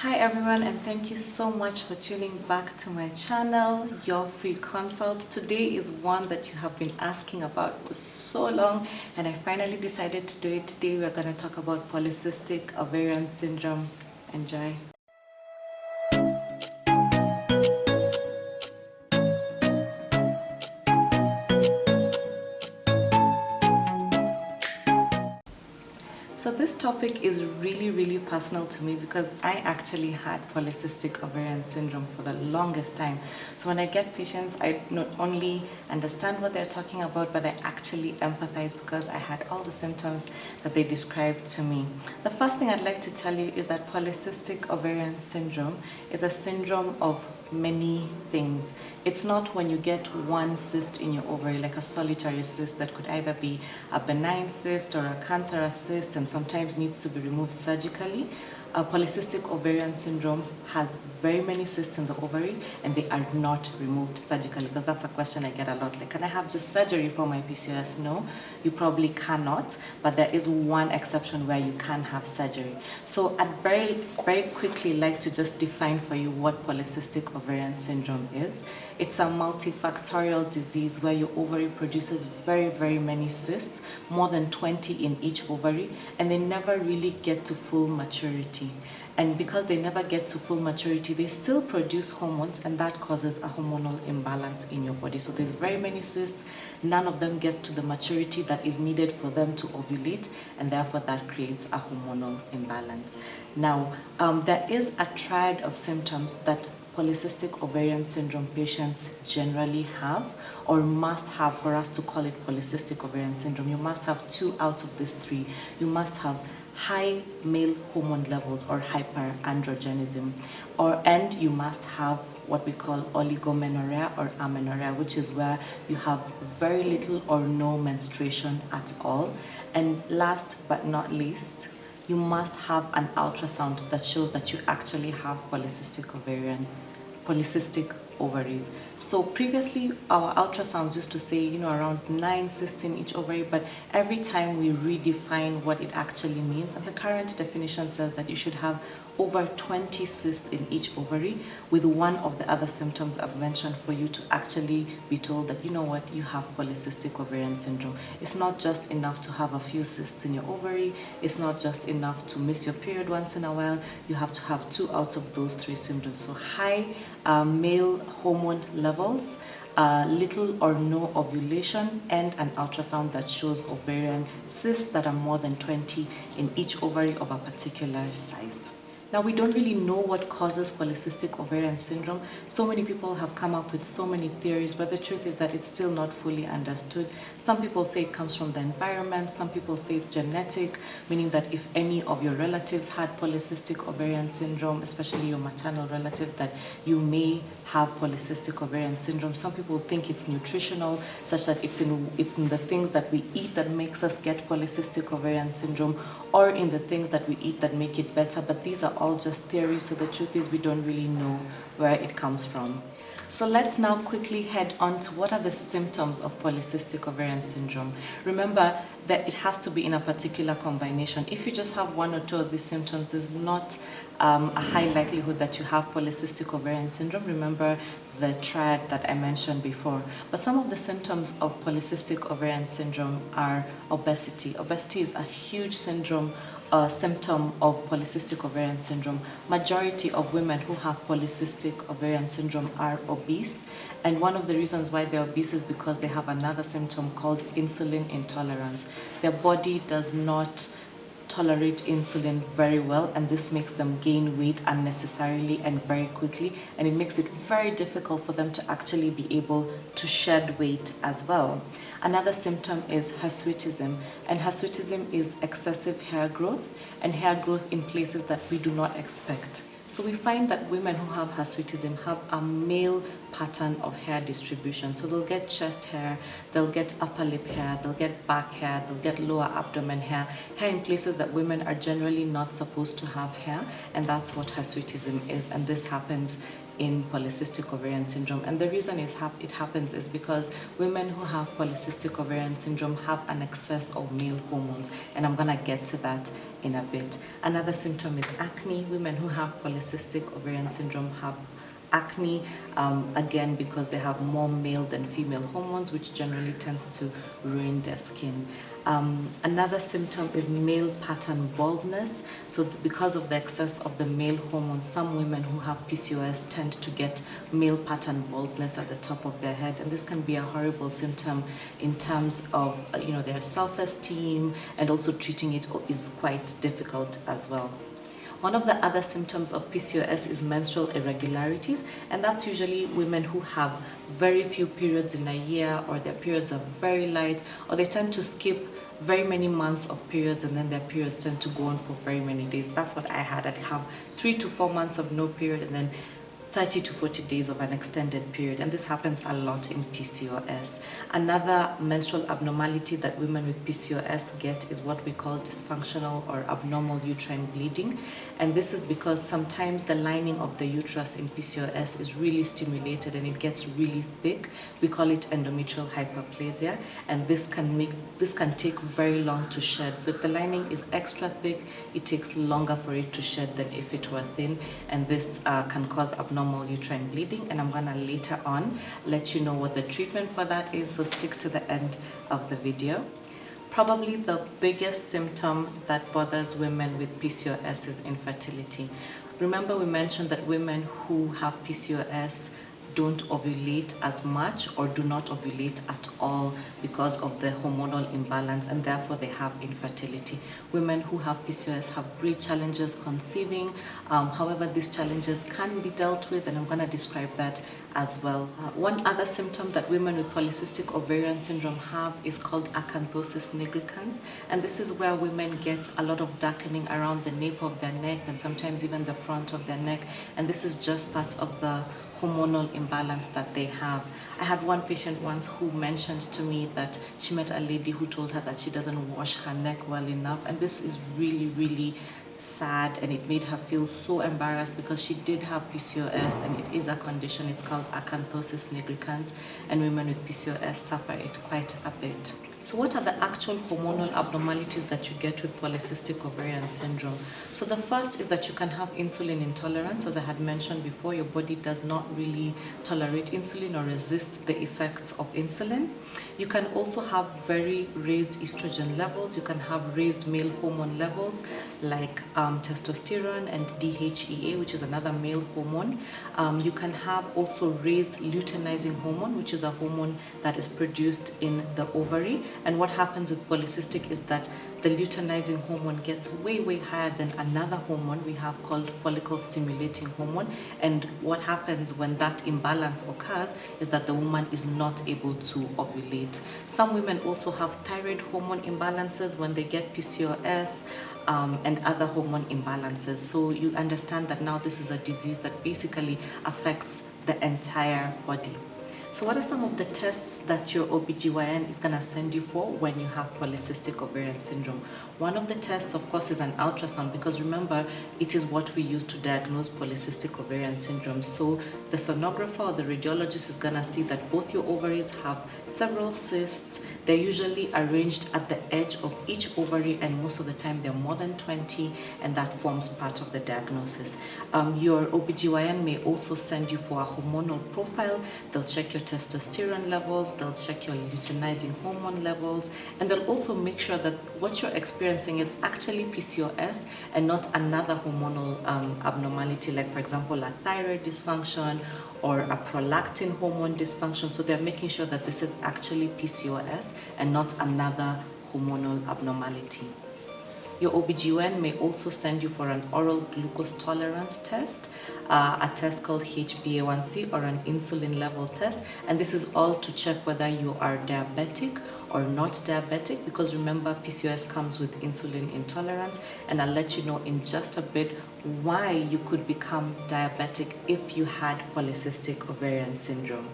Hi everyone, and thank you so much for tuning back to my channel, Your Free Consult. Today is one that you have been asking about for so long, and I finally decided to do it. Today we're going to talk about polycystic ovarian syndrome. Enjoy. So this topic is really personal to me because I actually had polycystic ovarian syndrome for the longest time. So when I get patients, I not only understand what they're talking about, but I actually empathize because I had all the symptoms that they described to me. The first thing I'd like to tell you is that polycystic ovarian syndrome is a syndrome of many things. It's not when you get one cyst in your ovary, like a solitary cyst that could either be a benign cyst or a cancerous cyst and sometimes needs to be removed surgically. Polycystic ovarian syndrome has very many cysts in the ovary and they are not removed surgically, because that's a question I get a lot. Like, can I have just surgery for my PCOS? No, you probably cannot, but there is one exception where you can have surgery. So I'd very quickly like to just define for you what polycystic ovarian syndrome is. It's a multifactorial disease where your ovary produces very many cysts, more than 20 in each ovary, and they never really get to full maturity. And because they never get to full maturity, they still produce hormones, and that causes a hormonal imbalance in your body. So there's very many cysts, none of them gets to the maturity that is needed for them to ovulate, and therefore that creates a hormonal imbalance. Now, there is a triad of symptoms that polycystic ovarian syndrome patients generally have or must have for us to call it polycystic ovarian syndrome. You must have two out of these three. You must have high male hormone levels or hyperandrogenism, and you must have what we call oligomenorrhea or amenorrhea, which is where you have very little or no menstruation at all. And last but not least, you must have an ultrasound that shows that you actually have polycystic ovaries. So previously our ultrasounds used to say, around 9 cysts in each ovary, but every time we redefine what it actually means, and the current definition says that you should have over 20 cysts in each ovary, with one of the other symptoms I've mentioned for you to actually be told that, you have polycystic ovarian syndrome. It's not just enough to have a few cysts in your ovary. It's not just enough to miss your period once in a while. You have to have 2 out of those 3 symptoms. So high male hormone levels, little or no ovulation, and an ultrasound that shows ovarian cysts that are more than 20 in each ovary of a particular size. Now, we don't really know what causes polycystic ovarian syndrome. So many people have come up with so many theories, but the truth is that it's still not fully understood. Some people say it comes from the environment. Some people say it's genetic, meaning that if any of your relatives had polycystic ovarian syndrome, especially your maternal relatives, that you may have polycystic ovarian syndrome. Some people think it's nutritional, such that it's in the things that we eat that makes us get polycystic ovarian syndrome, or in the things that we eat that make it better. But these are all just theories, so the truth is we don't really know where it comes from. So let's now quickly head on to what are the symptoms of polycystic ovarian syndrome. Remember that it has to be in a particular combination. If you just have 1 or 2 of these symptoms, there's not a high likelihood that you have polycystic ovarian syndrome. Remember the triad that I mentioned before. But some of the symptoms of polycystic ovarian syndrome are obesity. Obesity is a huge symptom of polycystic ovarian syndrome. Majority of women who have polycystic ovarian syndrome are obese, and one of the reasons why they're obese is because they have another symptom called insulin intolerance. Their body does not tolerate insulin very well, and this makes them gain weight unnecessarily and very quickly, and it makes it very difficult for them to actually be able to shed weight as well. Another symptom is hirsutism, and hirsutism is excessive hair growth, and hair growth in places that we do not expect. So we find that women who have hirsutism have a male pattern of hair distribution. So they'll get chest hair, they'll get upper lip hair, they'll get back hair, they'll get lower abdomen hair in places that women are generally not supposed to have hair, and that's what hirsutism is, and this happens in polycystic ovarian syndrome. And the reason it happens is because women who have polycystic ovarian syndrome have an excess of male hormones, and I'm gonna get to that in a bit. Another symptom is acne. Women who have polycystic ovarian syndrome have acne, again because they have more male than female hormones, which generally tends to ruin their skin. Another symptom is male pattern baldness. So because of the excess of the male hormones, some women who have PCOS tend to get male pattern baldness at the top of their head, and this can be a horrible symptom in terms of their self-esteem, and also treating it is quite difficult as well. One of the other symptoms of PCOS is menstrual irregularities, and that's usually women who have very few periods in a year, or their periods are very light, or they tend to skip very many months of periods, and then their periods tend to go on for very many days. That's what I had. I'd have 3 to 4 months of no period, and then 30 to 40 days of an extended period, and this happens a lot in PCOS. Another menstrual abnormality that women with PCOS get is what we call dysfunctional or abnormal uterine bleeding, and this is because sometimes the lining of the uterus in PCOS is really stimulated and it gets really thick. We call it endometrial hyperplasia, and this can take very long to shed. So if the lining is extra thick, it takes longer for it to shed than if it were thin, and this can cause abnormal uterine bleeding, and I'm gonna later on let you know what the treatment for that is, so stick to the end of the video. Probably the biggest symptom that bothers women with PCOS is infertility. Remember, we mentioned that women who have PCOS don't ovulate as much, or do not ovulate at all, because of the hormonal imbalance, and therefore they have infertility. Women who have PCOS have great challenges conceiving. However, these challenges can be dealt with, and I'm going to describe that as well. One other symptom that women with polycystic ovarian syndrome have is called acanthosis nigricans, and this is where women get a lot of darkening around the nape of their neck, and sometimes even the front of their neck, and this is just part of the hormonal imbalance that they have. I had one patient once who mentioned to me that she met a lady who told her that she doesn't wash her neck well enough, and this is really, really sad, and it made her feel so embarrassed because she did have PCOS, and it is a condition. It's called acanthosis nigricans, and women with PCOS suffer it quite a bit. So what are the actual hormonal abnormalities that you get with polycystic ovarian syndrome? So the first is that you can have insulin intolerance. As I had mentioned before, your body does not really tolerate insulin or resist the effects of insulin. You can also have very raised estrogen levels. You can have raised male hormone levels like testosterone and DHEA, which is another male hormone. You can have also raised luteinizing hormone, which is a hormone that is produced in the ovary. And what happens with polycystic is that the luteinizing hormone gets way, way higher than another hormone we have called follicle stimulating hormone. And what happens when that imbalance occurs is that the woman is not able to ovulate. Some women also have thyroid hormone imbalances when they get PCOS, and other hormone imbalances. So you understand that now this is a disease that basically affects the entire body. So what are some of the tests that your OBGYN is going to send you for when you have polycystic ovarian syndrome? One of the tests, of course, is an ultrasound, because remember, it is what we use to diagnose polycystic ovarian syndrome. So the sonographer or the radiologist is going to see that both your ovaries have several cysts. They're usually arranged at the edge of each ovary, and most of the time they're more than 20, and that forms part of the diagnosis. Your OBGYN may also send you for a hormonal profile. They'll check your testosterone levels, they'll check your luteinizing hormone levels, and they'll also make sure that what you're experiencing is actually PCOS and not another hormonal abnormality, like for example a thyroid dysfunction or a prolactin hormone dysfunction. So they're making sure that this is actually PCOS and not another hormonal abnormality. Your OBGYN may also send you for an oral glucose tolerance test, a test called HbA1c, or an insulin level test, and this is all to check whether you are diabetic or not diabetic, because remember, PCOS comes with insulin intolerance, and I'll let you know in just a bit why you could become diabetic if you had polycystic ovarian syndrome.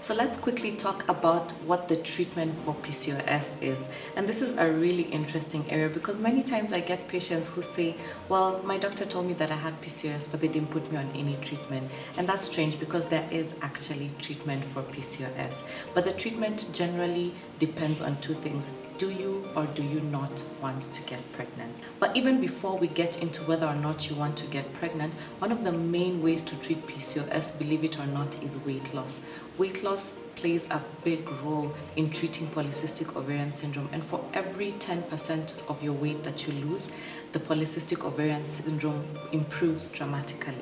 So let's quickly talk about what the treatment for PCOS is. And this is a really interesting area because many times I get patients who say, well, my doctor told me that I had PCOS, but they didn't put me on any treatment. And that's strange because there is actually treatment for PCOS. But the treatment generally depends on two things. Do you or do you not want to get pregnant? But even before we get into whether or not you want to get pregnant, one of the main ways to treat PCOS, believe it or not, is weight loss. Weight loss plays a big role in treating polycystic ovarian syndrome, and for every 10% of your weight that you lose, the polycystic ovarian syndrome improves dramatically.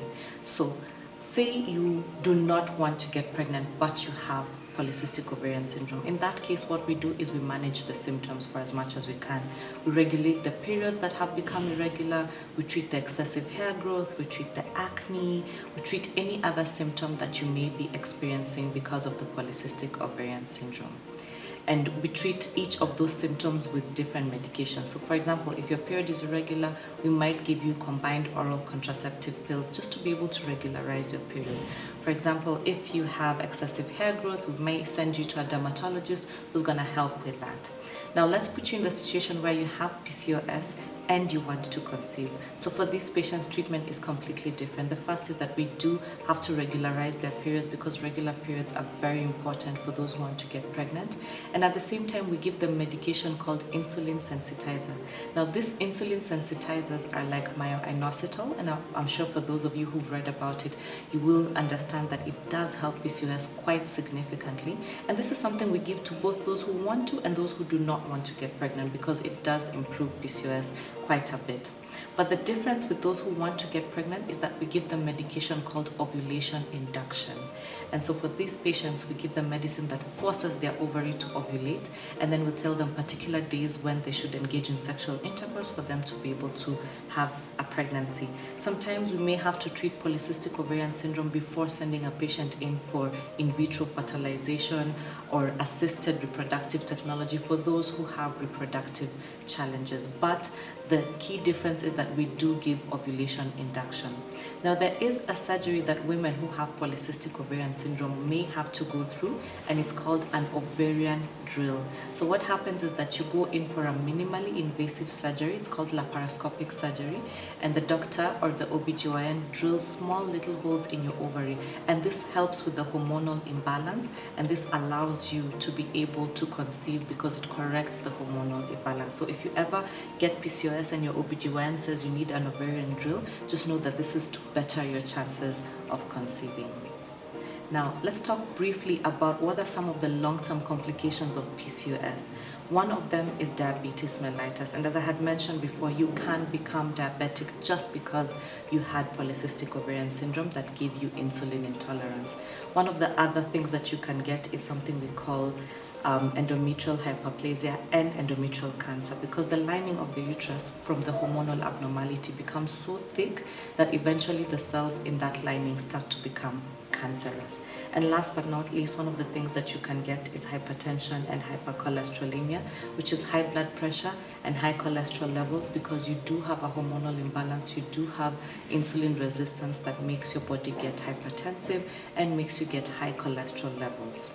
So say you do not want to get pregnant but you have polycystic ovarian syndrome. In that case, what we do is we manage the symptoms for as much as we can. We regulate the periods that have become irregular, we treat the excessive hair growth, we treat the acne, we treat any other symptom that you may be experiencing because of the polycystic ovarian syndrome. And we treat each of those symptoms with different medications. So for example, if your period is irregular, we might give you combined oral contraceptive pills just to be able to regularize your period. For example, if you have excessive hair growth, we may send you to a dermatologist who's going to help with that. Now let's put you in the situation where you have PCOS and you want to conceive. So for these patients, treatment is completely different. The first is that we do have to regularize their periods because regular periods are very important for those who want to get pregnant. And at the same time, we give them medication called insulin sensitizer. Now these insulin sensitizers are like myo-inositol, and I'm sure for those of you who've read about it, you will understand that it does help PCOS quite significantly. And this is something we give to both those who want to and those who do not want to get pregnant because it does improve PCOS quite a bit. But the difference with those who want to get pregnant is that we give them medication called ovulation induction. And so for these patients, we give them medicine that forces their ovary to ovulate, and then we tell them particular days when they should engage in sexual intercourse for them to be able to have a pregnancy. Sometimes we may have to treat polycystic ovarian syndrome before sending a patient in for in vitro fertilization or assisted reproductive technology for those who have reproductive challenges. But the key difference is that we do give ovulation induction. Now there is a surgery that women who have polycystic ovarian syndrome may have to go through, and it's called an ovarian drill. So what happens is that you go in for a minimally invasive surgery. It's called laparoscopic surgery, and the doctor or the OBGYN drills small little holes in your ovary, and this helps with the hormonal imbalance, and this allows you to be able to conceive because it corrects the hormonal imbalance. So if you ever get PCOS and your OBGYN says you need an ovarian drill, just know that this is to better your chances of conceiving. Now, let's talk briefly about what are some of the long-term complications of PCOS. One of them is diabetes mellitus, and as I had mentioned before, you can become diabetic just because you had polycystic ovarian syndrome that gave you insulin intolerance. One of the other things that you can get is something we call endometrial hyperplasia and endometrial cancer, because the lining of the uterus from the hormonal abnormality becomes so thick that eventually the cells in that lining start to become cancerous. And last but not least, one of the things that you can get is hypertension and hypercholesterolemia, which is high blood pressure and high cholesterol levels, because you do have a hormonal imbalance, you do have insulin resistance that makes your body get hypertensive and makes you get high cholesterol levels.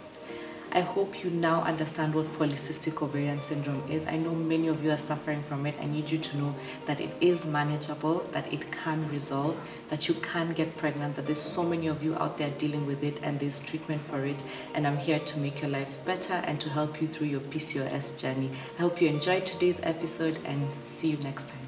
I hope you now understand what polycystic ovarian syndrome is. I know many of you are suffering from it. I need you to know that it is manageable, that it can resolve, that you can get pregnant, that there's so many of you out there dealing with it and there's treatment for it. And I'm here to make your lives better and to help you through your PCOS journey. I hope you enjoyed today's episode and see you next time.